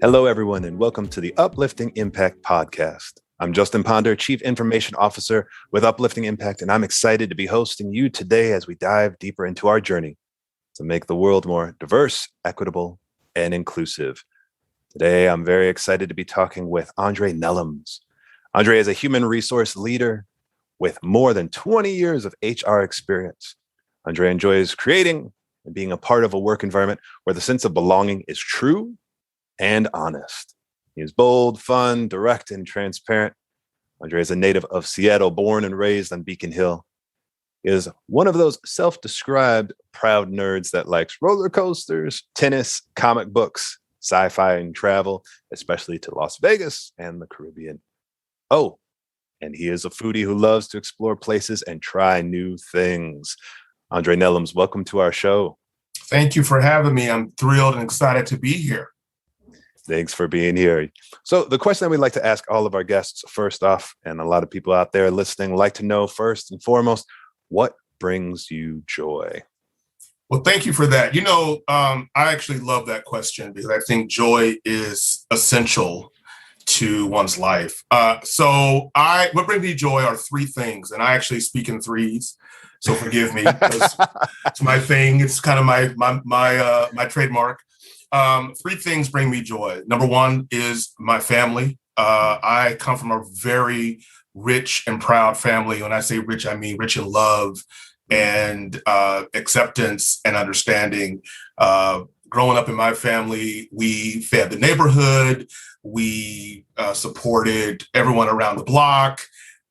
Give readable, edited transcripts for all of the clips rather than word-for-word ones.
Hello, everyone, and welcome to the Uplifting Impact Podcast. I'm Justin Ponder, Chief Information Officer with Uplifting Impact, and I'm excited to be hosting you today as we dive deeper into our journey to make the world more diverse, equitable, and inclusive. Today, I'm very excited to be talking with Andre Nellams. Andre is a human resource leader with more than 20 years of HR experience. Andre enjoys creating and being a part of a work environment where the sense of belonging is true and honest. He is bold, fun, direct, and transparent. Andre is a native of Seattle, born and raised on Beacon Hill. He is one of those self-described proud nerds that likes roller coasters, tennis, comic books, sci-fi, and travel, especially to Las Vegas and the Caribbean. Oh, and he is a foodie who loves to explore places and try new things. Andre Nellams, welcome to our show. Thank you for having me. I'm thrilled and excited to be here. Thanks for being here. So the question that we'd like to ask all of our guests first off, and a lot of people out there listening like to know first and foremost, what brings you joy? Well, thank you for that. I actually love that question because I think joy is essential to one's life. What brings me joy are three things, and I actually speak in threes. So forgive me, because it's my thing. It's kind of my trademark. Three things bring me joy. Number one is my family. I come from a very rich and proud family. When I say rich, I mean rich in love and acceptance and understanding. Growing up in my family, we fed the neighborhood. We supported everyone around the block.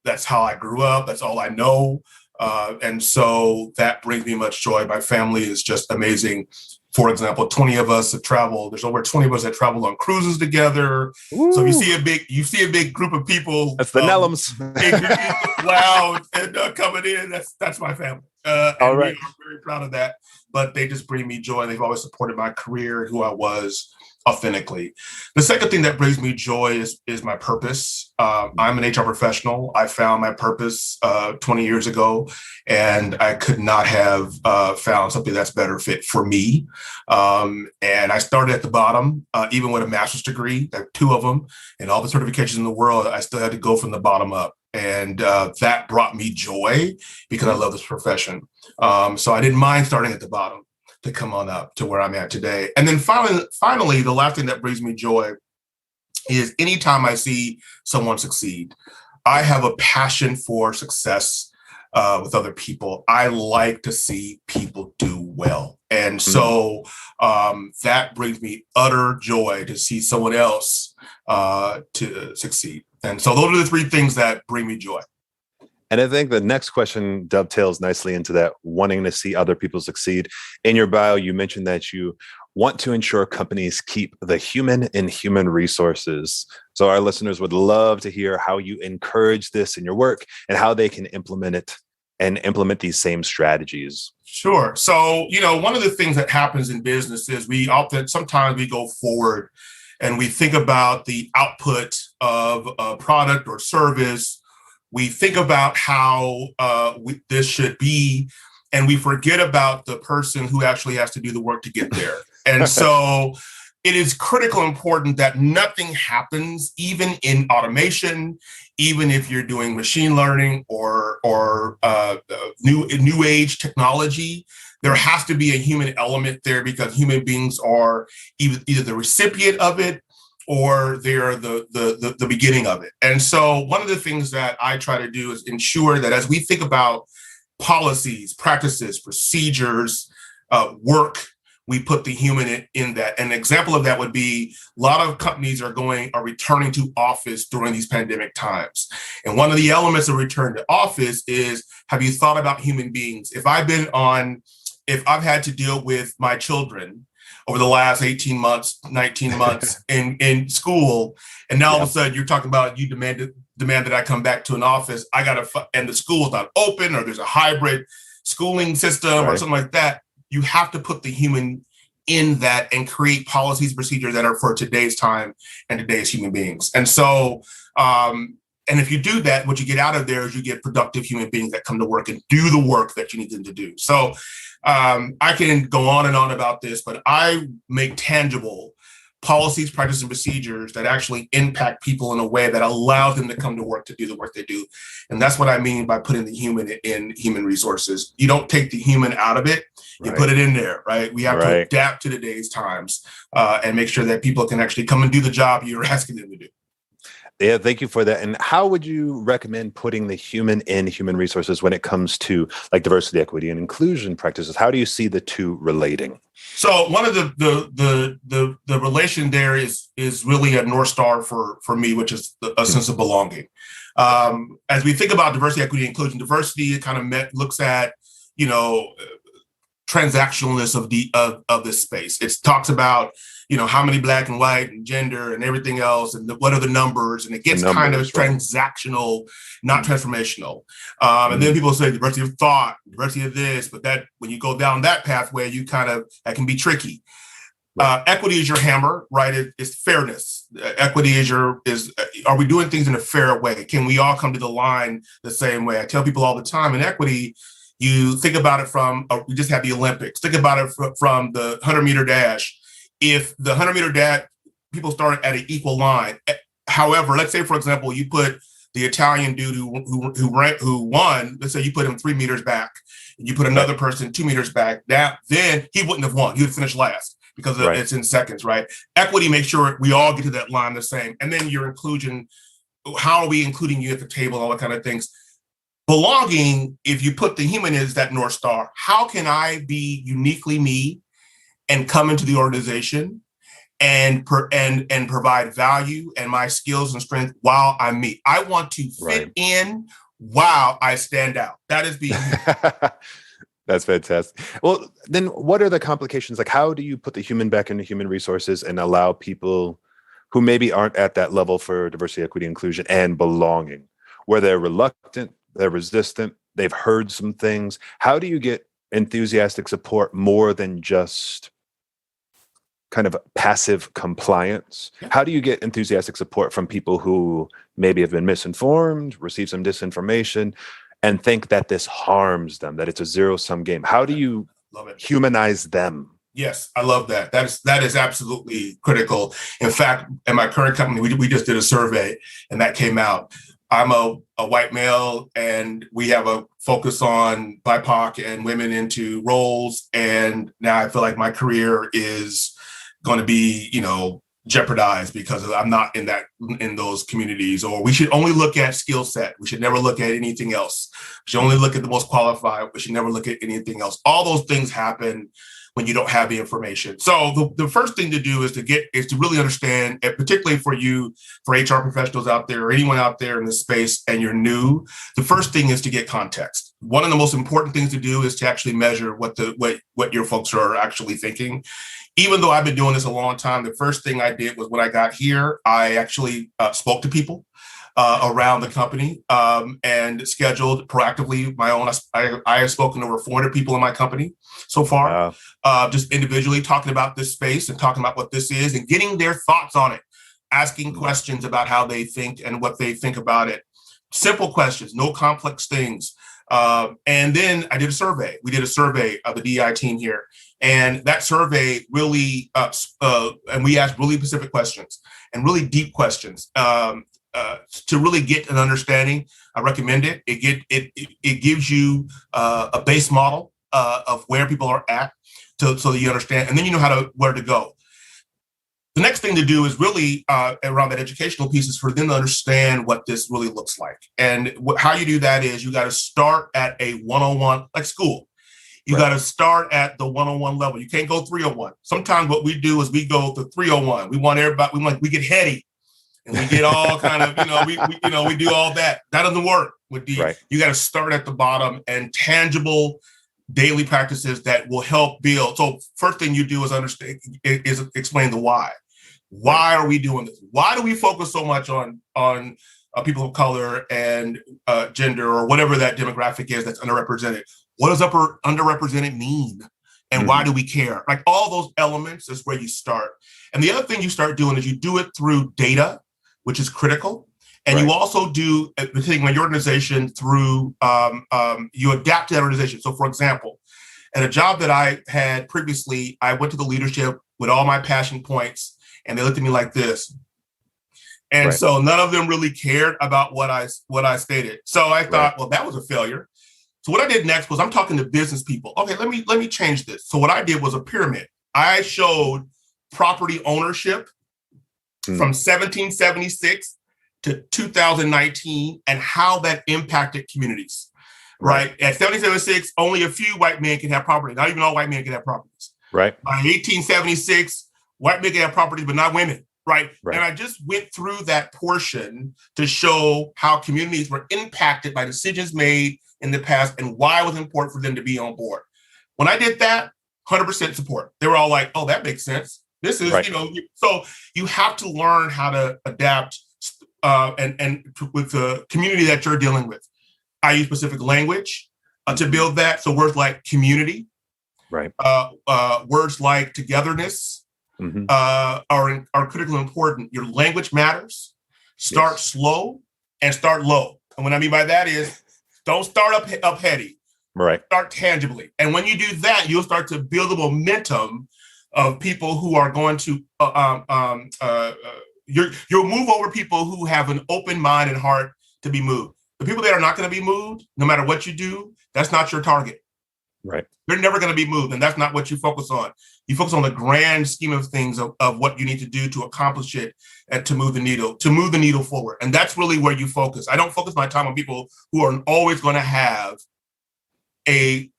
That's how I grew up. That's all I know. And so that brings me much joy. My family is just amazing. For example, 20 of us have traveled. There's over 20 of us that travel on cruises together. Ooh. So you see a big group of people. That's the Nellams. Loud and coming in. That's my family. All right. I'm very proud of that. But they just bring me joy. They've always supported my career and who I was authentically. The second thing that brings me joy is my purpose. I'm an HR professional. I found my purpose 20 years ago, and I could not have found something that's better fit for me. And I started at the bottom, even with a master's degree, two of them, and all the certifications in the world. I still had to go from the bottom up. And that brought me joy because I love this profession. So I didn't mind starting at the bottom to come on up to where I'm at today. And then finally, the last thing that brings me joy is anytime I see someone succeed. I have a passion for success with other people. I like to see people do well. And so that brings me utter joy to see someone else to succeed. And so those are the three things that bring me joy. And I think the next question dovetails nicely into that, wanting to see other people succeed. In your bio, you mentioned that you want to ensure companies keep the human in human resources. So our listeners would love to hear how you encourage this in your work and how they can implement it and implement these same strategies. Sure. So, one of the things that happens in business is sometimes we go forward and we think about the output of a product or service. We think about how this should be, and we forget about the person who actually has to do the work to get there. And so it is critically important that nothing happens, even in automation, even if you're doing machine learning or new age technology. There has to be a human element there because human beings are either the recipient of it or they're the beginning of it. And so one of the things that I try to do is ensure that as we think about policies, practices, procedures, work, we put the human in that. An example of that would be a lot of companies are returning to office during these pandemic times. And one of the elements of return to office is, have you thought about human beings? If I've had to deal with my children over the last 18 months, 19 months in school, and now all of a sudden you're talking about you demand that I come back to an office, and the school is not open, or there's a hybrid schooling system or something like that. You have to put the human in that and create policies, procedures that are for today's time and today's human beings. And so, and if you do that, what you get out of there is you get productive human beings that come to work and do the work that you need them to do. So I can go on and on about this, but I make tangible policies, practices, and procedures that actually impact people in a way that allows them to come to work to do the work they do. And that's what I mean by putting the human in human resources. You don't take the human out of it, you put it in there, right? We have to adapt to today's times and make sure that people can actually come and do the job you're asking them to do. Yeah, thank you for that. And how would you recommend putting the human in human resources when it comes to like diversity, equity, and inclusion practices? How do you see the two relating? So one of the relation there is really a North Star for me, which is a sense of belonging. As we think about diversity, equity, and inclusion, diversity kind of looks at, transactionalness of this space. It talks about, how many Black and white and gender and everything else, and what are the numbers, and it gets kind of transactional, not transformational. And then people say diversity of thought, diversity of this, but that when you go down that pathway, that can be tricky. Equity is your hammer, right? It's fairness. Equity is are we doing things in a fair way? Can we all come to the line the same way? I tell people all the time in equity, you think about it from, we just had the Olympics. Think about it from the 100-meter dash. If the 100-meter dash, people start at an equal line. However, let's say, for example, you put the Italian dude who won, let's say you put him 3 meters back, and you put another person 2 meters back, then he wouldn't have won. He would finish last because it's in seconds, right? Equity makes sure we all get to that line the same. And then your inclusion, how are we including you at the table, all that kind of things. Belonging, if you put the human as that North Star, how can I be uniquely me and come into the organization and provide value and my skills and strength while I'm me? I want to fit in while I stand out. That is being That's fantastic. Well, then what are the complications? Like, how do you put the human back into human resources and allow people who maybe aren't at that level for diversity, equity, inclusion, and belonging, where they're reluctant, they're resistant, they've heard some things? How do you get enthusiastic support more than just kind of passive compliance? How do you get enthusiastic support from people who maybe have been misinformed, received some disinformation, and think that this harms them, that it's a zero-sum game? How do you humanize them? Yes, I love that. That is absolutely critical. In fact, in my current company, we just did a survey and that came out. I'm a white male, and we have a focus on BIPOC and women into roles. And now I feel like my career is going to be, jeopardized because I'm not in those communities. Or we should only look at skill set. We should never look at anything else. We should only look at the most qualified. We should never look at anything else. All those things happen when you don't have the information. So the first thing to do is to really understand, and particularly for HR professionals out there or anyone out there in this space and you're new, the first thing is to get context. One of the most important things to do is to actually measure what your folks are actually thinking. Even though I've been doing this a long time, the first thing I did was when I got here, I actually spoke to people around the company and scheduled proactively my own. I have spoken to over 400 people in my company so far, just individually talking about this space and talking about what this is and getting their thoughts on it, asking questions about how they think and what they think about it. Simple questions, no complex things. And then I did a survey. We did a survey of the DEI team here. And that survey really, and we asked really specific questions and really deep questions to really get an understanding. I recommend it. It gives you a base model of where people are at, so that you understand, and then you know where to go. The next thing to do is really around that educational piece is for them to understand what this really looks like. And how you do that is you got to start at a 101, like school. You got to start at the 101 level. You can't go 301. Sometimes what we do is we go to 301. We want everybody, we get heady and we get all kind of, we do all that. That doesn't work with D. You got to start at the bottom and tangible daily practices that will help build. So first thing you do is explain the why. Why are we doing this? Why do we focus so much on people of color and gender or whatever that demographic is that's underrepresented? What does underrepresented mean? And why do we care? Like all those elements is where you start. And the other thing you start doing is you do it through data, which is critical. And you also do, particularly in your organization, through, you adapt to that organization. So for example, at a job that I had previously, I went to the leadership with all my passion points and they looked at me like this. And so none of them really cared about what I stated. So I thought, well, that was a failure. So what I did next was I'm talking to business people. Okay, let me change this. So what I did was a pyramid. I showed property ownership from 1776 to 2019 and how that impacted communities. Right. At 1776, only a few white men can have property. Not even all white men can have properties. Right. By 1876, white men can have properties, but not women. Right. And I just went through that portion to show how communities were impacted by decisions made in the past and why it was important for them to be on board. When I did that, 100% support. They were all like, oh, that makes sense. This is, so you have to learn how to adapt with the community that you're dealing with. I use specific language to build that. So words like community, words like togetherness, are critically important. Your language matters. Start slow and start low. And what I mean by that is don't start up heady. Start tangibly. And when you do that, you'll start to build the momentum of people who are going to you'll move over people who have an open mind and heart to be moved. The people that are not going to be moved, no matter what you do, that's not your target. They're never going to be moved, and that's not what you focus on. You focus on the grand scheme of things of what you need to do to accomplish it and to move the needle forward. And that's really where you focus. I don't focus my time on people who are always going to have a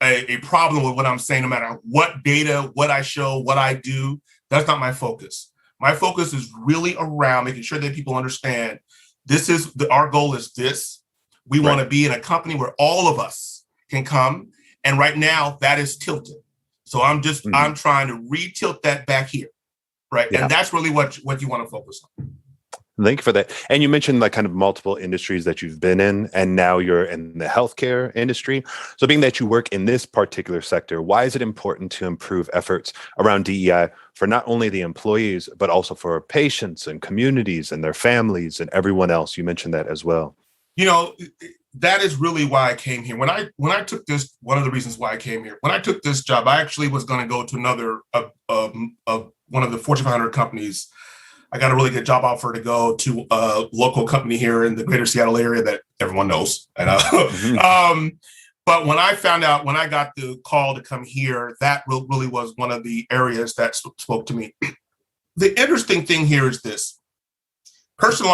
problem with what I'm saying, no matter what data, what I show, what I do. That's not my focus. My focus is really around making sure that people understand our goal is this. We want to be in a company where all of us can come. And right now that is tilted. So I'm trying to re-tilt that back here. Right. Yeah. And that's really what you want to focus on. Thank you for that. And you mentioned like kind of multiple industries that you've been in, and now you're in the healthcare industry. So being that you work in this particular sector, why is it important to improve efforts around DEI for not only the employees, but also for patients and communities and their families and everyone else? You mentioned that as well. That is really why I came here. When I took this, one of the reasons why I came here, when I took this job, I actually was going to go to another one of the Fortune 500 companies. I got a really good job offer to go to a local company here in the greater Seattle area that everyone knows. But when I got the call to come here, that really was one of the areas that spoke to me. The interesting thing here is this.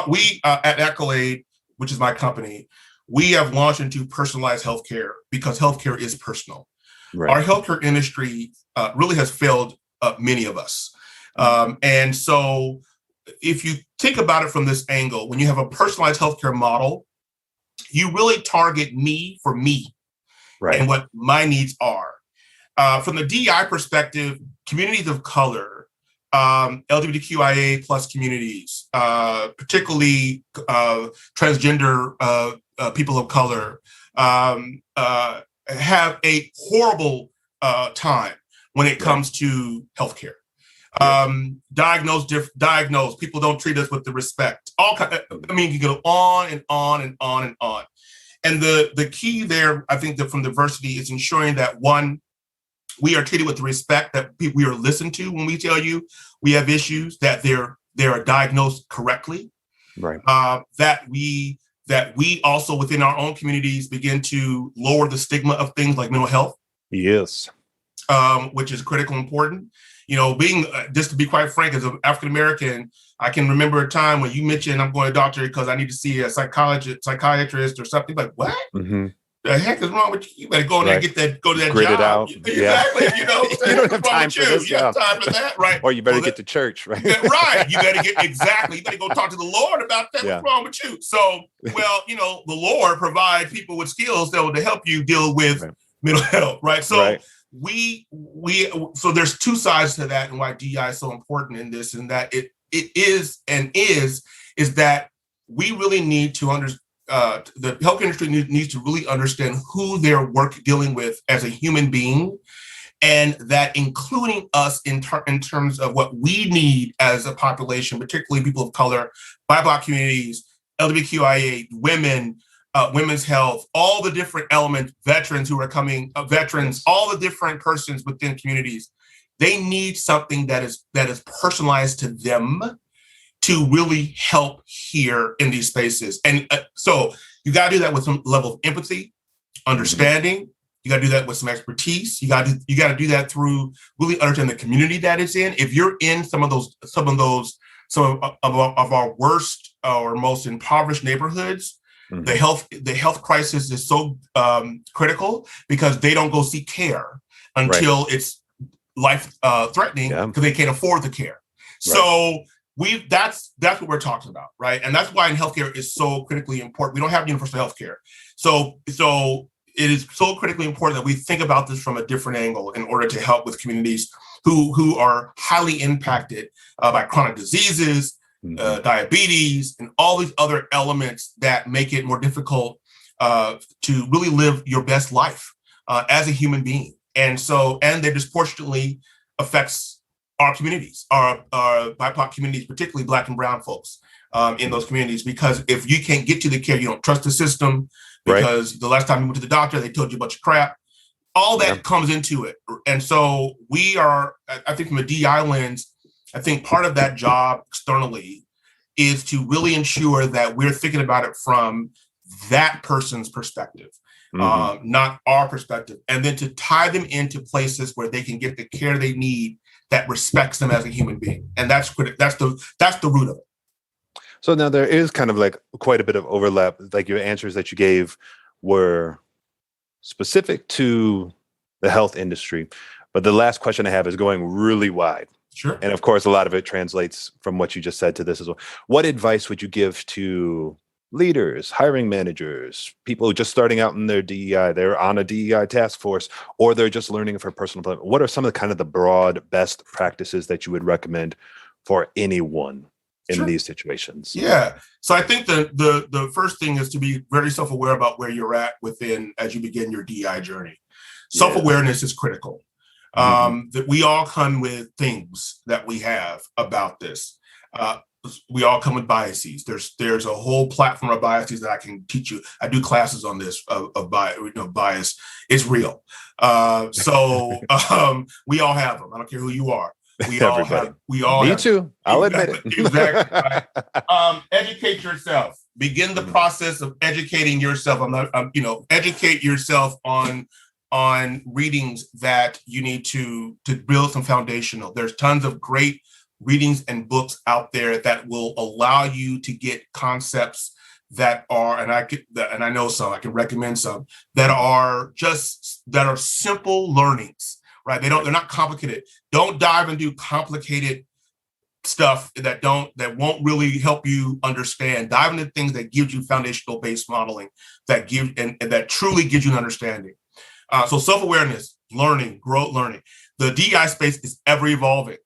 We at Accolade, which is my company, we have launched into personalized healthcare because healthcare is personal. Our healthcare industry really has failed many of us. And so if you think about it from this angle, when you have a personalized healthcare model, you really target me for me and what my needs are. From the DEI perspective, communities of color, LGBTQIA plus communities, particularly transgender people of color, have a horrible time when it comes to healthcare. Diagnosed. People don't treat us with the respect. You can go on and on and on and on. And the key there, I think, that from diversity is ensuring that, one, we are treated with the respect, that we are listened to when we tell you we have issues, that they are diagnosed correctly. That we also within our own communities begin to lower the stigma of things like mental health. Which is critically important. Being, just to be quite frank, as an African-American, I can remember a time when you mentioned I'm going to doctor because I need to see a psychiatrist or something. Like, what? The heck is wrong with you? You better go in there and go to that Grit job. It out. Exactly. You don't have time for this. You have time for that, right? Or you better get to church, right? Right. You better You better go talk to the Lord about that. What's wrong with you? So, the Lord provide people with skills that will help you deal with mental health, right? So so there's two sides to that, and why DEI is so important in this, and that it is that we really need to understand. The health industry needs to really understand who they're dealing with as a human being, and that including us in terms of what we need as a population, particularly people of color, BIPOC communities, LGBTQIA, women, women's health, all the different elements, veterans who are coming, all the different persons within communities. They need something that is personalized to them to really help here in these spaces. And so you got to do that with some level of empathy, understanding. You got to do that with some expertise. You got to do that through really understanding the community that it's in. If you're in some of our worst or most impoverished neighborhoods, the health crisis is so critical because they don't go seek care until it's life threatening because they can't afford the care. So that's what we're talking about, right? And that's why in healthcare is so critically important. We don't have universal healthcare, so it is so critically important that we think about this from a different angle in order to help with communities who are highly impacted by chronic diseases, diabetes, and all these other elements that make it more difficult to really live your best life as a human being. And that disproportionately affects our communities, our BIPOC communities, particularly Black and brown folks in those communities, because if you can't get to the care, you don't trust the system, because the last time you went to the doctor, they told you a bunch of crap. All that comes into it. And so we are, I think from a DEI lens, I think part of that job externally is to really ensure that we're thinking about it from that person's perspective, not our perspective, and then to tie them into places where they can get the care they need that respects them as a human being. And that's the root of it. So now there is kind of like quite a bit of overlap. Like your answers that you gave were specific to the health industry, but the last question I have is going really wide. Sure. And of course, a lot of it translates from what you just said to this as well. What advice would you give to leaders, hiring managers, people who just starting out in their DEI, they're on a DEI task force, or they're just learning for personal development? What are some of the kind of the broad best practices that you would recommend for anyone in these situations? Yeah. So I think the first thing is to be very self-aware about where you're at as you begin your DEI journey. Self-awareness is critical. That we all come with things that we have about this. We all come with biases. There's a whole platform of biases that I can teach you. I do classes on this of bias. It's real. We all have them. I don't care who you are. We all have. Me too. I'll admit it. Exactly. Right. Educate yourself. Begin the process of educating yourself. Educate yourself on readings that you need to build some foundational. There's tons of great readings and books out there that will allow you to get concepts that are, and I know some, I can recommend some that are simple learnings. Right? They're not complicated. Don't dive into complicated stuff that won't really help you understand. Dive into things that gives you foundational based modeling that that truly gives you an understanding. So self-awareness, learning, growth, learning. The DEI space is ever evolving.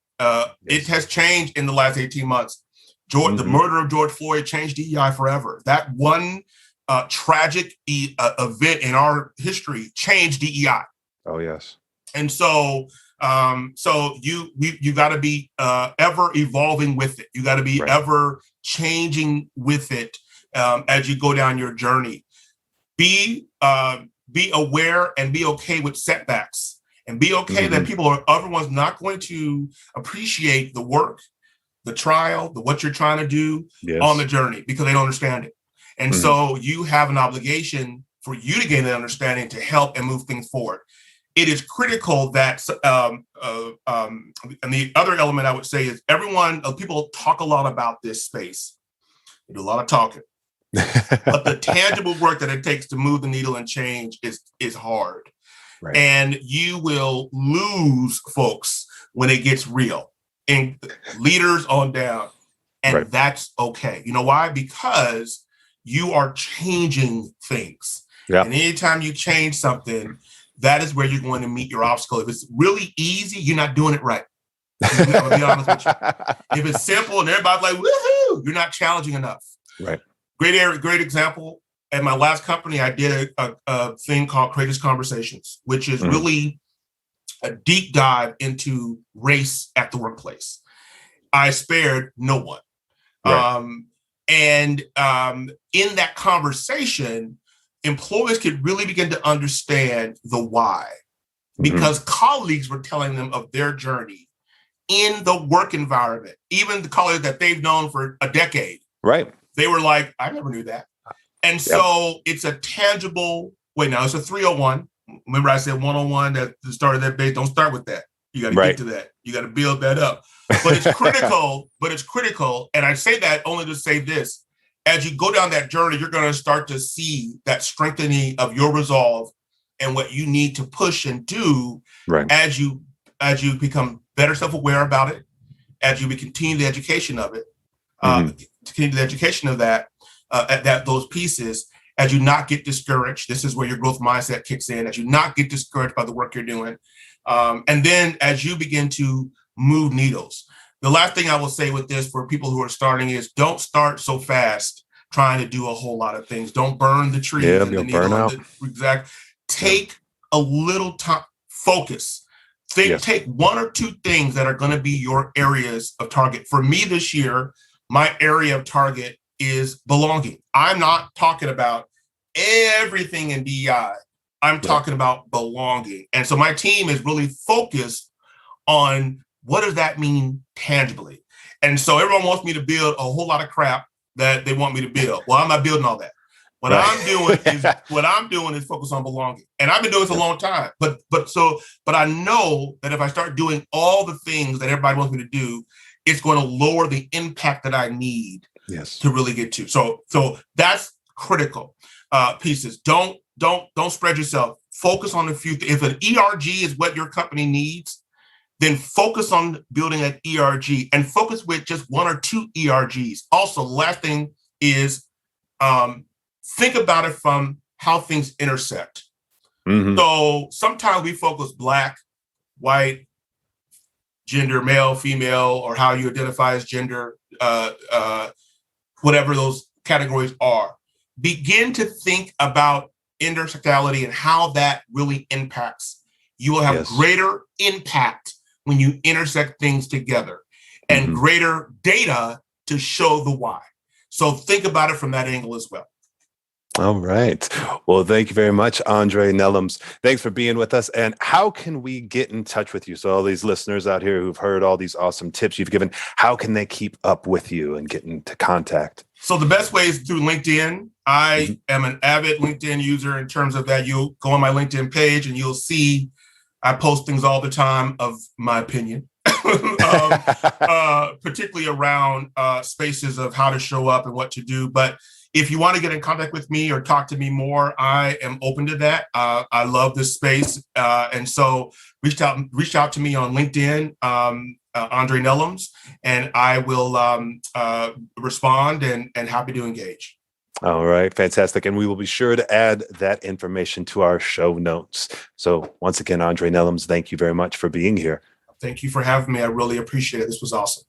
It has changed in the last 18 months. The murder of George Floyd changed DEI forever. That one tragic event in our history changed DEI. Oh, yes. And so you got to be ever evolving with it. You got to be ever changing with it as you go down your journey. Be aware and be okay with setbacks, and be okay that everyone's not going to appreciate the work, the trial, what you're trying to do on the journey because they don't understand it. And so you have an obligation for you to gain that understanding to help and move things forward. It is critical that, and the other element I would say is people talk a lot about this space. They do a lot of talking, but the tangible work that it takes to move the needle and change is hard. Right. And you will lose folks when it gets real, and leaders on down. And that's okay. You know why? Because you are changing things. Yeah. And anytime you change something, that is where you're going to meet your obstacle. If it's really easy, you're not doing it right. I'm gonna be honest with you. If it's simple and everybody's like, woohoo, you're not challenging enough. Right. Great example. At my last company, I did a thing called Courageous Conversations, which is really a deep dive into race at the workplace. I spared no one. Right. In that conversation, employees could really begin to understand the why because colleagues were telling them of their journey in the work environment, even the colleagues that they've known for a decade. Right. They were like, I never knew that. And so it's a tangible, it's a 301. Remember I said 101 that started that base. Don't start with that. You got to get to that. You got to build that up. But it's critical. And I say that only to say this. As you go down that journey, you're going to start to see that strengthening of your resolve and what you need to push and do as you become better self-aware about it, as you continue the education of it, continue the education of that, those pieces, as you not get discouraged. This is where your growth mindset kicks in, as you not get discouraged by the work you're doing. And then as you begin to move needles. The last thing I will say with this for people who are starting is don't start so fast trying to do a whole lot of things. Don't burn the tree. Yeah, you'll burn out. Take a little time, focus. Take one or two things that are going to be your areas of target. For me this year, my area of target is belonging. I'm not talking about everything in DEI. I'm talking about belonging. And so my team is really focused on what does that mean tangibly? And so everyone wants me to build a whole lot of crap that they want me to build. Well, I'm not building all that. What I'm doing is focus on belonging. And I've been doing this a long time. But I know that if I start doing all the things that everybody wants me to do, it's going to lower the impact that I need to really get to. So that's critical pieces. Don't spread yourself. Focus on a few. If an ERG is what your company needs, then focus on building an ERG and focus with just one or two ERGs. Also, last thing is think about it from how things intersect. So sometimes we focus Black, white, gender, male, female, or how you identify as gender, whatever those categories are. Begin to think about intersectionality and how that really impacts. You will have greater impact when you intersect things together and greater data to show the why. So think about it from that angle as well. All right. Well, thank you very much, Andre Nellams. Thanks for being with us. And how can we get in touch with you? So all these listeners out here who've heard all these awesome tips you've given, how can they keep up with you and get into contact? So the best way is through LinkedIn. I am an avid LinkedIn user in terms of that. You'll go on my LinkedIn page and you'll see I post things all the time of my opinion, particularly around spaces of how to show up and what to do. But if you want to get in contact with me or talk to me more, I am open to that. I love this space. And so reach out to me on LinkedIn, Andre Nellams, and I will respond and happy to engage. All right, fantastic. And we will be sure to add that information to our show notes. So once again, Andre Nellams, thank you very much for being here. Thank you for having me. I really appreciate it. This was awesome.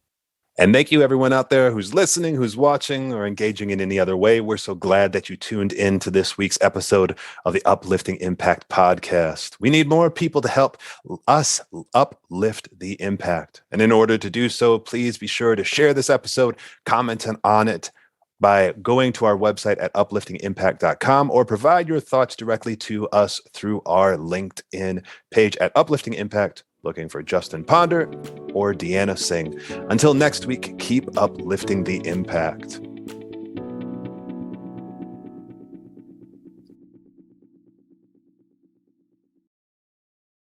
And thank you everyone out there who's listening, who's watching, or engaging in any other way. We're so glad that you tuned in to this week's episode of the Uplifting Impact podcast. We need more people to help us uplift the impact. And in order to do so, please be sure to share this episode, comment on it by going to our website at upliftingimpact.com or provide your thoughts directly to us through our LinkedIn page at Uplifting Impact, looking for Justin Ponder or Deanna Singh. Until next week, keep uplifting the impact.